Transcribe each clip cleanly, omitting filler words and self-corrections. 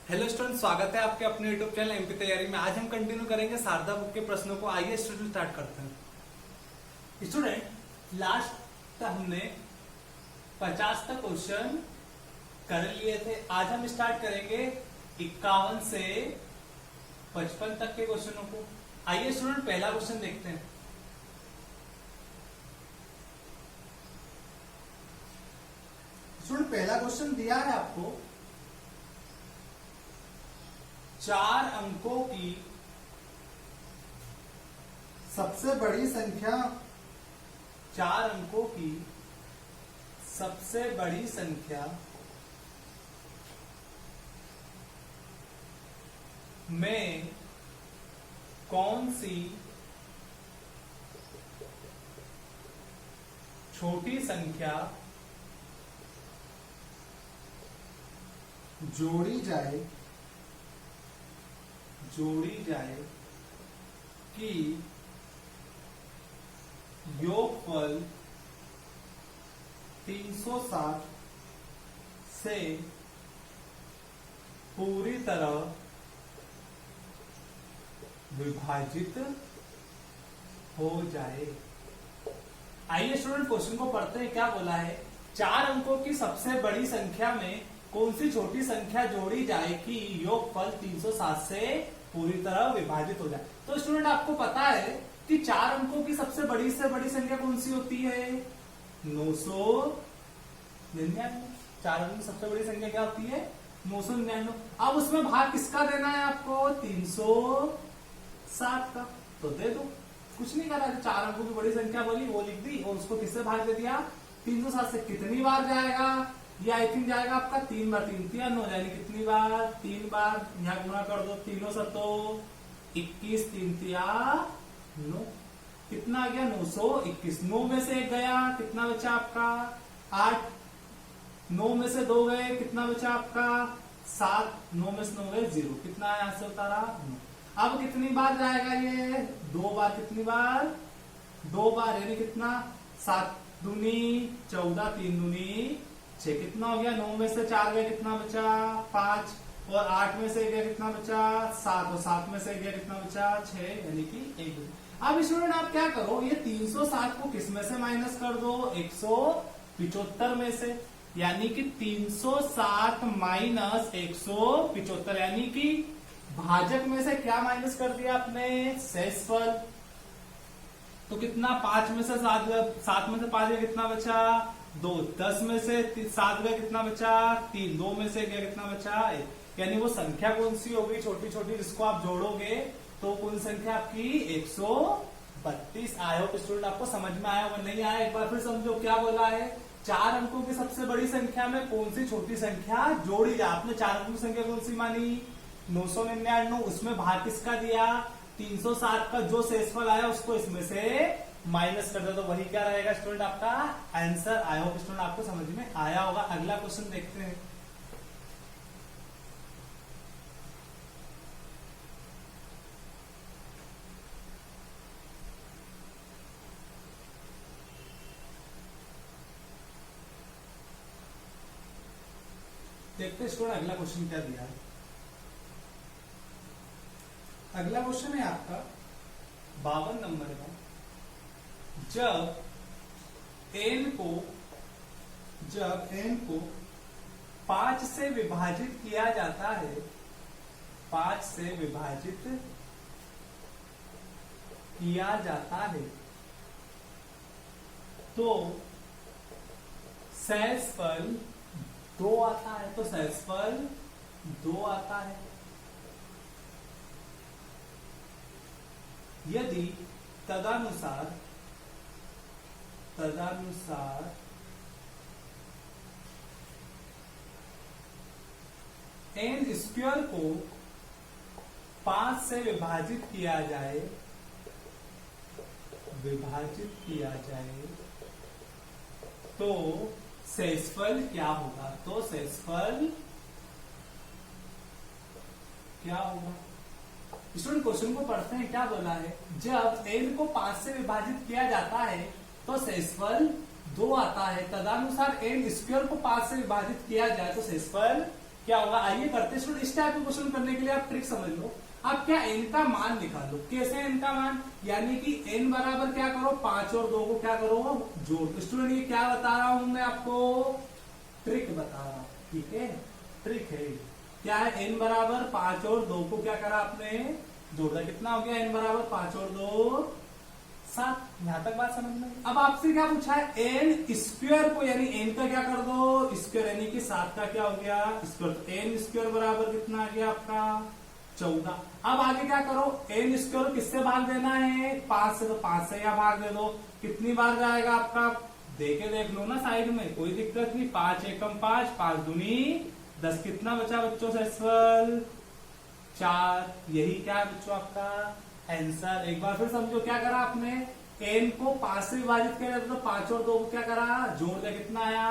Hello student, स्वागत है आपके अपने यूट्यूब चैनल एमपी तैयारी में। आज हम कंटिन्यू करेंगे शारदा बुक के प्रश्नों को। आइए स्टूडेंट स्टार्ट करते हैं। स्टूडेंट लास्ट हमने 50 तक क्वेश्चन कर लिए थे। आज हम स्टार्ट करेंगे 51 से 55 तक के क्वेश्चनों को। आइए स्टूडेंट पहला क्वेश्चन देखते हैं। स्टूडेंट पहला क्वेश्चन दिया है आपको 4 अंकों की सबसे बड़ी संख्या। 4 अंकों की सबसे बड़ी संख्या में कौन सी छोटी संख्या जोड़ी जाए कि योगफल 360 से पूरी तरह विभाजित हो जाए। आइए स्टूडेंट क्वेश्चन को पढ़ते हैं। क्या बोला है? 4 अंकों की सबसे बड़ी संख्या में कौन सी छोटी संख्या जोड़ी जाए कि योगफल 360 से पूरी तरह विभाजित हो जाए। तो स्टूडेंट आपको पता है कि 4 अंकों की सबसे बड़ी से बड़ी संख्या कौन सी होती है? 999। 4 अंकों की सबसे बड़ी संख्या क्या होती है? 999। अब उसमें भाग किसका देना है आपको? 360 का। तो दे दो, कुछ नहीं करा। 4 अंकों की बड़ी संख्या बोली, वो लिख दी और उसको किससे भाग दे दिया? 360 से। कितनी बार जाएगा? ये आई थिंक जाएगा आपका 3 बार। 3 3 9 यानी कितनी बार? 3 बार। यहाँ गुणा कर दो, 3 सतो 21, 3 3 9। कितना आ गया? 921। 9 में से 1 गया, कितना बचा आपका? 8। 9 में से 2 गए, कितना बचा आपका? 7। 9 में से 9 गए, 0। कितना यहां से उतारा? 9। अब कितनी बार जाएगा ये? 2 बार। कितनी बार? 2 बार। यानी कितना? 7 दूनी 14, 3 दूनी 6। कितना हो गया? 9 में से 4 गए, कितना बचा? 5। और 8 में से गया, कितना बचा? 7। और 7 में से गया, कितना बचा? 6। यानी कि 1। अब स्टूडेंट आप क्या करो, ये 360 को किस में से माइनस कर दो? 175 में से। यानी कि 360 माइनस 175, यानी कि भाजक में से क्या माइनस कर दिया आपने? शेषफल। तो कितना? 5 में से 7 में से 5 गया, कितना बचा? 2। 10 में से 7 गया, कितना बचा? 3। 2 में से गया, कितना बचा? 1। यानी वो संख्या कौन सी होगी छोटी छोटी जिसको आप जोड़ोगे तो कौन संख्या आपकी? 132। आई होप स्टूडेंट आपको समझ में आया होगा। नहीं आया एक बार फिर समझो। क्या बोला है? 4 अंकों की सबसे बड़ी संख्या में कौन सी छोटी संख्या जोड़ी जाए। आपने 4 अंकों की संख्या कौन सी मानी? 999। उसमें भाग किसका दिया? 360 का। जो शेषफल आया उसको इसमें से माइनस कर दो, तो वही क्या रहेगा स्टूडेंट? आपका आंसर। आई होप स्टूडेंट आपको समझ में आया होगा। अगला क्वेश्चन देखते हैं। देखते हैं स्टूडेंट अगला क्वेश्चन क्या दिया है। अगला क्वेश्चन है आपका 52 नंबर का। जब n को 5 से विभाजित किया जाता है, 5 से विभाजित किया जाता है तो शेषफल 2 आता है। तो शेषफल 2 आता है। यदि तदनुसार n स्क्वायर को 5 से विभाजित किया जाए तो शेषफल क्या होगा? तो शेषफल क्या होगा? स्टूडेंट क्वेश्चन को पढ़ते हैं। क्या बोला है? जब n को 5 से विभाजित किया जाता है तो शेषफल 2 आता है। तदनुसार n स्क्वायर को 5 से विभाजित किया जाए तो शेषफल क्या होगा, आइए करते हैं। इस टाइप के क्वेश्चन करने के लिए आप ट्रिक समझ लो। आप क्या n का मान निकालो, कैसे n का मान, यानी कि n बराबर क्या करो, 5 और 2 को क्या करो, जोड़। तो स्टूडेंट ये क्या बता रहा हूं मैं आपको, ट्रिक बता रहा हूं, ठीक है, ट्रिक है। क्या है, n बराबर 5 और 2 को क्या करा आपने, जोड़ा। कितना हो गया, n बराबर 5 और 2 7। यहां तक बात समझ में। अब आपसे क्या पूछा है, n स्क्वायर को, यानी n का क्या कर दो, स्क्वायर, यानी कि 7 का क्या हो गया स्क्वायर। तो n स्क्वायर बराबर कितना आ गया आपका 14। अब आगे क्या करो, n स्क्वायर किससे भाग देना है, 5 से। तो 5 से या भाग दे दो, कितनी बार जाएगा आपका, देख लो ना साइड में, कोई दिक्कत नहीं। 5 एकम 5, 5 दूनी 10, कितना बचा बच्चों सेसफल 4। यही क्या है बच्चों आपका आंसर। एक बार फिर समझो, क्या करा आपने, n को 5 से विभाजित किया जाता, तो 5 और 2 को क्या करा, जोड़ दिया, कितना आया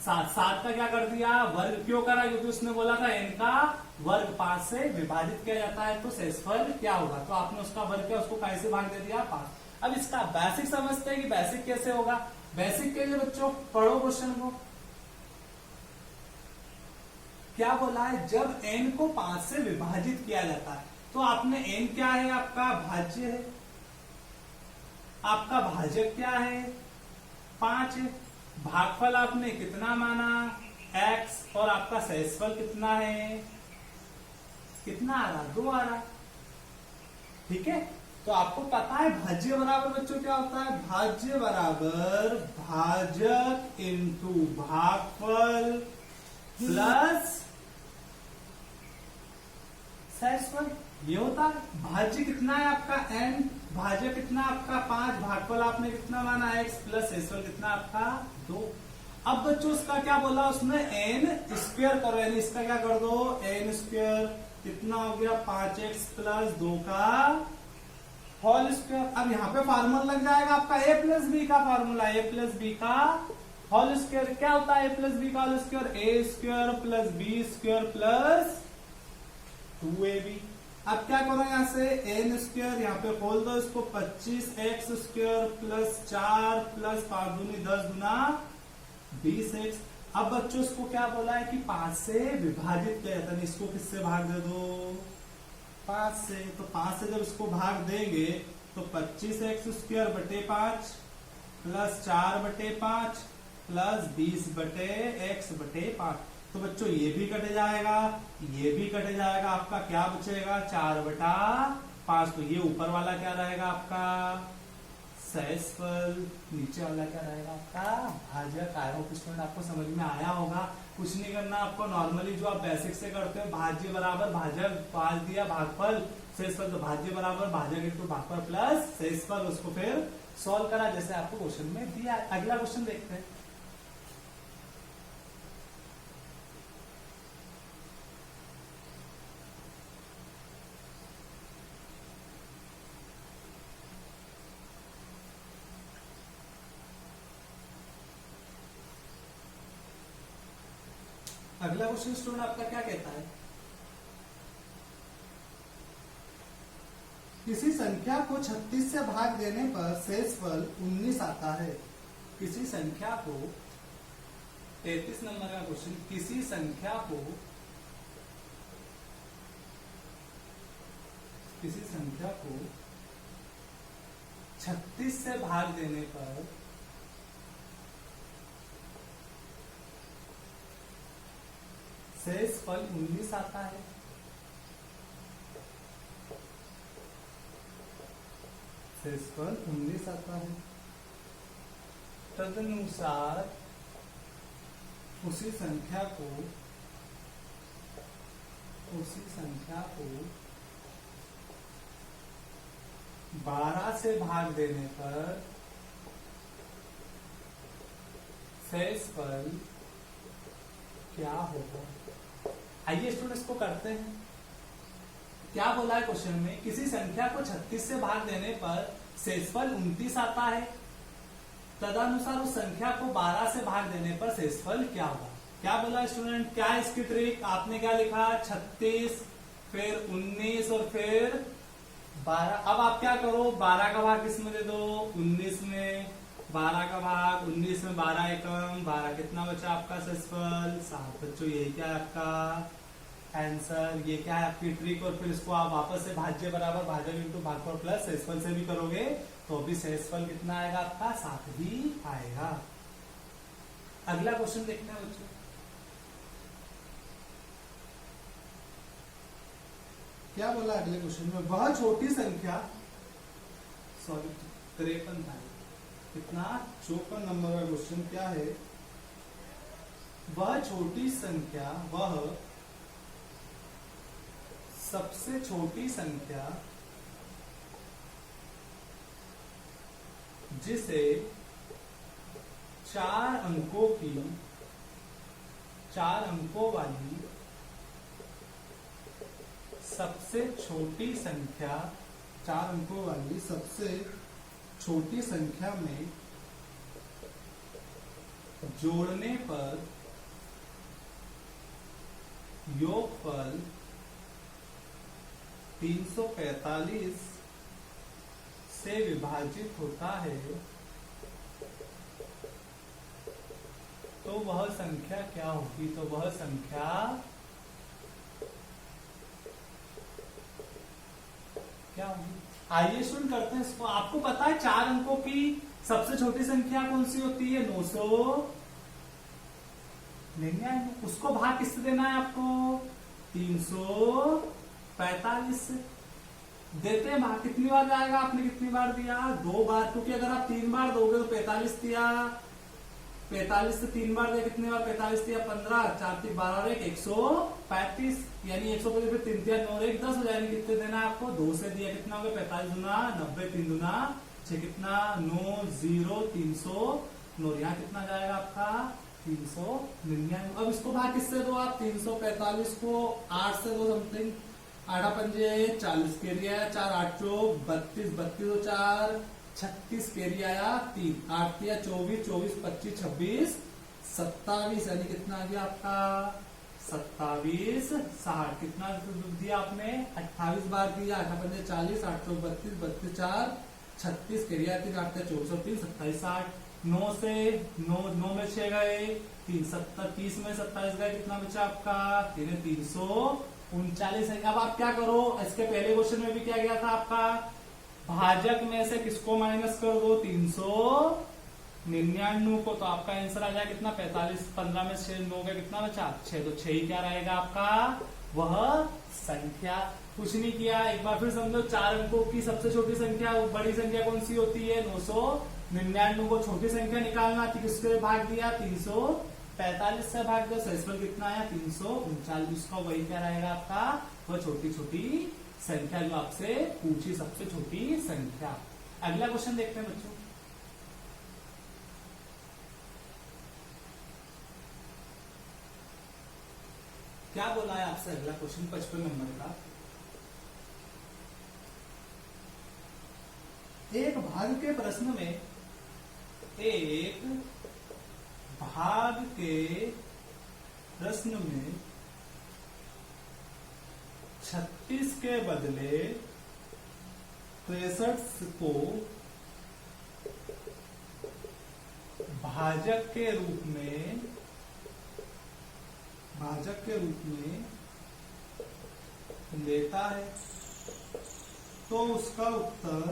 7। 7 का क्या कर दिया, वर्ग क्यों करा, क्योंकि उसने बोला था n का वर्ग 5 से विभाजित किया जाता है तो शेषफल क्या होगा। तो आपने उसका वर्ग किया, उसको कैसे भाग दे दिया 5। अब इसका बेसिक समझते हैं कि बेसिक कैसे होगा। बेसिक के लिए बच्चों पढ़ो क्वेश्चन को, क्या बोला है, जब n को 5 से विभाजित किया जाता है तो आपने n क्या है, आपका भाज्य है, आपका भाजक क्या है 5 है, भागफल आपने कितना माना x, और आपका शेषफल कितना है, कितना आ रहा 2 आ रहा, ठीक है। तो आपको पता है भाज्य बराबर बच्चों क्या होता है, भाज्य बराबर भाजक इंटू भागफल प्लस शेषफल, ये होता है। भाज्य कितना है आपका n, भाजक कितना आपका 5, भागफल आपने कितना माना x, प्लस शेषफल कितना आपका 2। अब बच्चों उसका क्या बोला उसने, n स्क्वायर करो, यानी इसका क्या कर दो n स्क्वायर, कितना हो गया 5x प्लस 2 का होल स्क्वायर। अब यहाँ पे फार्मूला लग जाएगा आपका a प्लस बी का फार्मूला, a प्लस बी का होल स्क्वायर। क्या होता है a प्लस बी का whole square, a square plus B square plus 2ab। अब क्या करो, यहाँ से n स्क्वायर यहाँ पे खोल दो इसको, 25x स्क्वायर प्लस 4 प्लस 5 दूनी 10 गुना 20x। अब बच्चों इसको क्या बोला है कि 5 से विभाजित किया जाता है, इसको किससे भाग दे दो 5 से। तो 5 से जब इसको भाग देंगे तो 25x स्क्वायर बटे 5 प्लस 4 बटे 5 प्लस 20 बटे x बटे 5। तो बच्चों ये भी कट जाएगा, ये भी कट जाएगा, आपका क्या बचेगा 4 बटा 5। तो ये ऊपर वाला क्या रहेगा आपका शेषफल, नीचे वाला क्या रहेगा आपका भाजक। आई होप स्टूडेंट आपको समझ में आया होगा। कुछ नहीं करना आपको, नॉर्मली जो आप बेसिक से करते हो, भाज्य बराबर भाजक 5 दिया, भागफल शेषफल, तो भाज्य बराबर भाजक इंटू भागफल प्लस शेषफल, उसको फिर सॉल्व करा जैसे आपको क्वेश्चन में दिया। अगला क्वेश्चन देखते हैं। अगला क्वेश्चन स्टूडेंट आपका क्या कहता है, किसी संख्या को 36 से भाग देने पर शेषफल 19 आता है। किसी संख्या को 33 नंबर का क्वेश्चन, किसी संख्या को 36 से भाग देने पर शेषफल 19 आता है। शेषफल 19 आता है। तदनुसार उसी संख्या को 12 से भाग देने पर शेषफल क्या होगा। आइए स्टूडेंट इसको करते हैं। क्या बोला है क्वेश्चन में, किसी संख्या को 36 से भाग देने पर शेषफल 29 आता है, तदनुसार उस संख्या को 12 से भाग देने पर शेषफल क्या होगा। क्या बोला स्टूडेंट, क्या इसकी ट्रिक, आपने क्या लिखा 36 फिर 19 और फिर 12। अब आप क्या करो, 12 का भाग किस में दे दो 19 में, 12 का भाग 19 में 12 एकम 12 कितना बचा आपका शेषफल 7। बच्चों यही क्या है आपका आंसर। ये क्या है आपकी ट्रिक। और फिर इसको आप वापस से भाज्य बराबर भाजक इंटू भागफल प्लस शेषफल से भी करोगे तो अभी शेषफल कितना आएगा आपका 7 ही आएगा। अगला क्वेश्चन देखते हैं बच्चों। क्या बोला अगले क्वेश्चन में, वह छोटी संख्या 53 था कितना 54 नंबर का क्वेश्चन क्या है। वह छोटी संख्या वह सबसे छोटी संख्या जिसे 4 अंकों वाली सबसे छोटी संख्या 4 अंकों वाली सबसे छोटी संख्या में जोड़ने पर योगफल 345 से विभाजित होता है तो वह संख्या क्या होगी। तो वह संख्या क्या होगी। आइए शुरू करते हैं इसको। आपको पता है 4 अंकों की सबसे छोटी संख्या कौन सी होती है 999। उसको भाग किससे देना है आपको 345 से देते हैं भाग। कितनी बार जाएगा आपने कितनी बार दिया 2 बार, क्योंकि अगर आप 3 बार दोगे तो 45 दिया 45 से 3 बार दिया कितनी बार 45 दिया 15 4 3 12 और 135 यानी 135 फिर 3 3 9 1 10 हो जाएगी। कितने देना है आपको 2 से दिया कितना हो गया 45 गुना 90 3 गुना 6 कितना 9 0 309 यहाँ कितना जाएगा आपका 399। अब इसको भाग किससे दो आप 345 को 8 से दो समथिंग 8 पंजे 40 कैरी आया 4 8 चौक 32 32 4 36 कैरी आया 3 8 दिया 24 24 25 26 27 यानी कितना आ गया आपका 27 60 कितना दिया आपने 28 बार दिया 8 पंजे 40 8 चौक 32 32 4 36 कैरी आया 3 8 24 और 3 27 60 9 से 9 में 6 गए 3 70 30 में 27 गए कितना बचा आपका 339 है। अब आप क्या करो इसके पहले क्वेश्चन में भी क्या गया था आपका भाजक में से किसको माइनस कर दो 399 को तो आपका आंसर आ जाएगा कितना 45 15 में 6 9 गया कितना बचा 6 तो 6 ही क्या रहेगा आपका वह संख्या। कुछ नहीं किया एक बार फिर समझो 4 अंकों की सबसे छोटी संख्या बड़ी संख्या कौन सी होती है 999 को छोटी संख्या निकालना थी किसके भाग दिया 345 से भाग दिया शेषफल कितना आया 339 का वही क्या रहेगा आपका वह छोटी छोटी संख्या जो आपसे पूछी सबसे छोटी संख्या। अगला क्वेश्चन देखते हैं बच्चों। क्या बोला है आपसे अगला क्वेश्चन 55 नंबर का। एक भाग के प्रश्न में एक भाग के प्रश्न में 36 के बदले 63 को भाजक के रूप में लेता है तो उसका उत्तर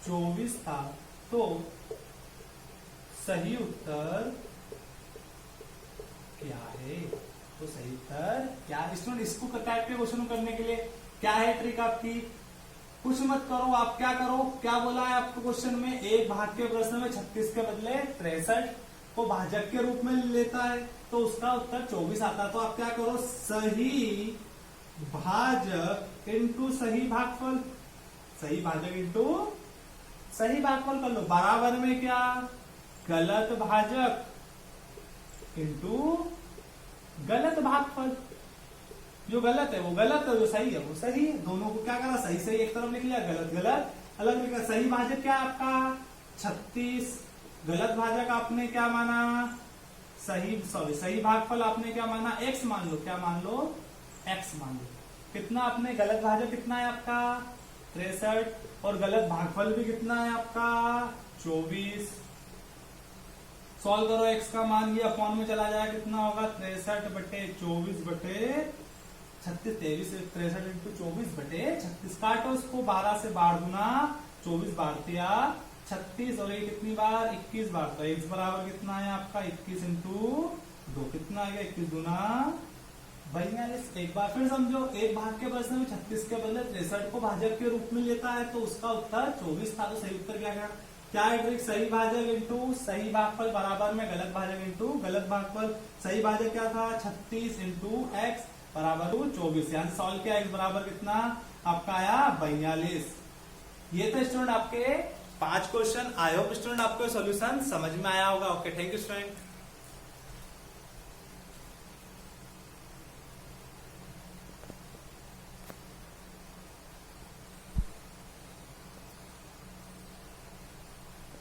24 था। तो सही उत्तर क्या है। तो सही उत्तर क्या स्टूडेंट इसको टाइप के क्वेश्चन करने के लिए क्या है ट्रिक आपकी कुछ मत करो आप क्या करो क्या बोला है आपको क्वेश्चन में एक भाग के प्रश्न में 36 के बदले 63 को भाजक के रूप में लेता है तो उसका उत्तर 24 आता है। तो आप क्या करो सही भाजक इंटू सही भागफल सही भाजक इंटू सही भागफल कर लो बराबर में क्या गलत भाजक इंटू गलत भागफल। जो गलत है वो गलत है जो सही है वो सही है। दोनों को क्या करा सही सही एक तरफ लिख लिया गलत गलत अलग लिखा। सही भाजक क्या आपका 36 गलत भाजक आपने क्या माना सही भागफल आपने क्या माना x मान लो क्या मान लो x मान लो। कितना आपने गलत भाजक कितना है आपका 63, और गलत भागफल भी कितना है आपका 24। सॉल्व करो, x का मान ये अपॉन में चला जाए, कितना होगा 63 बटे 24 बटे 36, 23 63 इंटू 24 बटे 36। काटो इसको, 12 से 12 गुना 24 बार दिया 36, और ये कितनी बार 21 बार, तो x बराबर कितना है आपका 21 इंटू 2, कितना आ गया 21 गुना 42। एक बार फिर समझो, एक भाग के प्रश्न में 36 के बदले 63 को भाजक के रूप में लेता है, तो उसका उत्तर 24 था, तो सही उत्तर क्या है ट्रिक, सही भाजक इंटू सही भागफल बराबर में गलत भाजक इंटू गलत भागफल। सही भाजक क्या था 36 इंटू एक्स बराबर 24, यहाँ से सॉल्व किया, एक्स बराबर कितना आपका आया 42। ये तो स्टूडेंट आपके 5 क्वेश्चन। आई होप स्टूडेंट आपको सॉल्यूशन समझ में आया होगा। Okay, thank you student.